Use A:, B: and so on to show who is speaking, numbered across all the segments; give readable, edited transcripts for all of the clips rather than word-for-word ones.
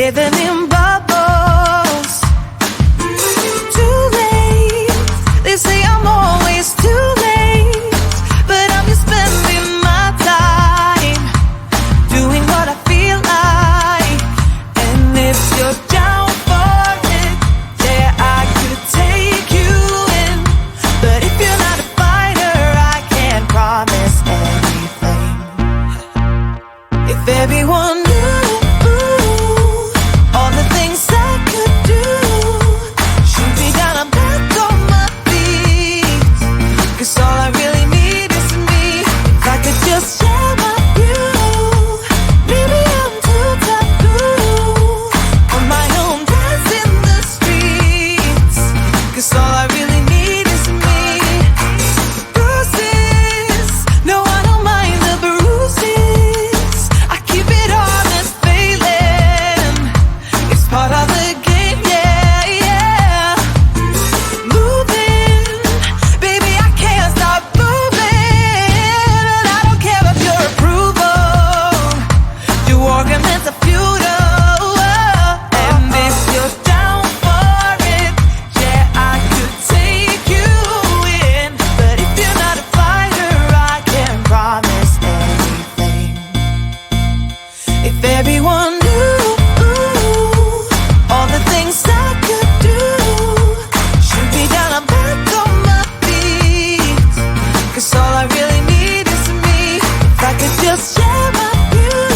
A: living in bubbles. Too late, they say I'm always too late, but I'm just spending my time doing what I feel like. And if you're down for it, yeah, I could take you in, but if you're not a fighter, I can't promise anything. If everyone knew all the things I could do, shoot me down, I'm back on my feet, 'cause all I really need is me. If I could just share my view, maybe I'm too taboo on my own, dance in the streets, 'cause all I really need is me. Bruises, no, I don't mind the bruises, I keep it honest, failing, it's part of the game, yeah, yeah. Moving, baby, I can't stop moving, and I don't care about your approval, your arguments are futile. And if you're down for it, yeah, I could take you in, but if you're not a fighter, I can't promise anything. If everyone knew all the things I could do, shoot me down, I'm back on my feet, 'cause all I really need is me. If I could just share my view,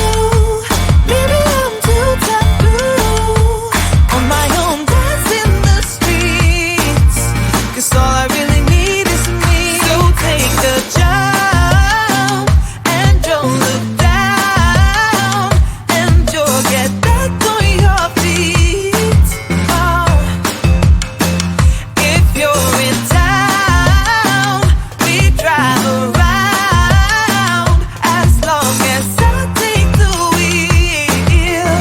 A: maybe I'm too taboo on my own, dance in the streets, 'cause all I really need is me. So take the jump and don't look down, and you'll get back on your feet. Oh, if you're in town, we drive around, as long as I take the wheel.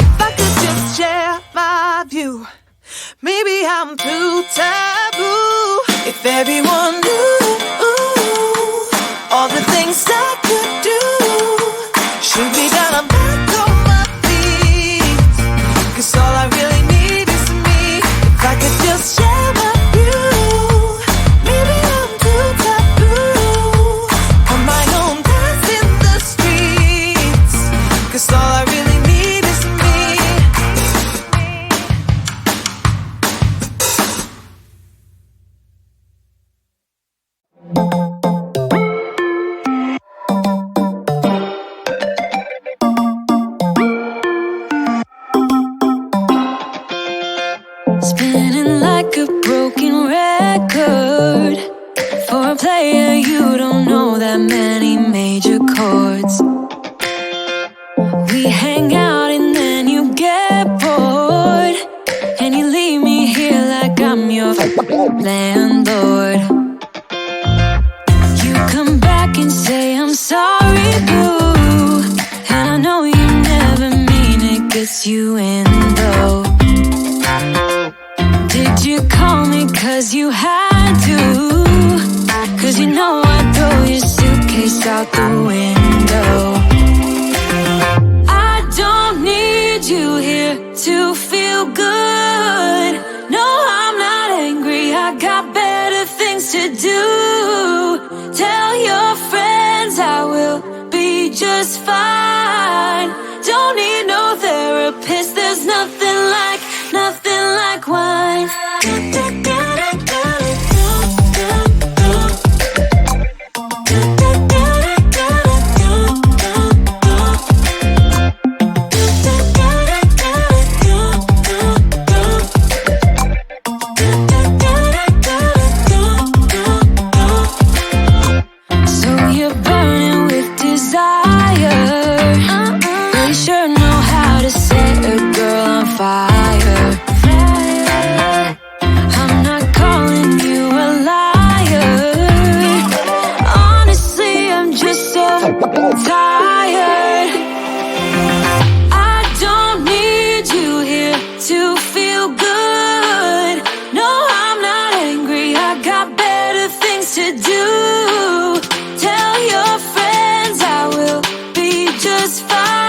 A: If I could just share my view, maybe I'm too taboo. If everyone knew all the things I could do, shoot me down, I'm back on my feet, 'cause all I really need is me. If I could just share my view, maybe I'm too taboo on my own, dance in the streets, 'cause all I really need is me.
B: Spinning like a broken record. For a player, you don't know that many major chords. We hang out and then you get bored, and you leave me here like I'm your landlord. You come back and say I'm sorry, boo, and I know you never mean it, gets you in though. Did you call me 'cause you had to? 'Cause you know I'd throw your suitcase out the window. I don't need you here to feel good. No, I'm not angry, I got better things to do. Tell your friends I will be just fine. Don't need no therapist, there's nothing like wine. So you're burning with desire. You sure know how to set a girl on fire. I'm not calling you a liar. Honestly, I'm just so tired. I don't need you here to feel good. No, I'm not angry, I got better things to do. Tell your friends I will be just fine.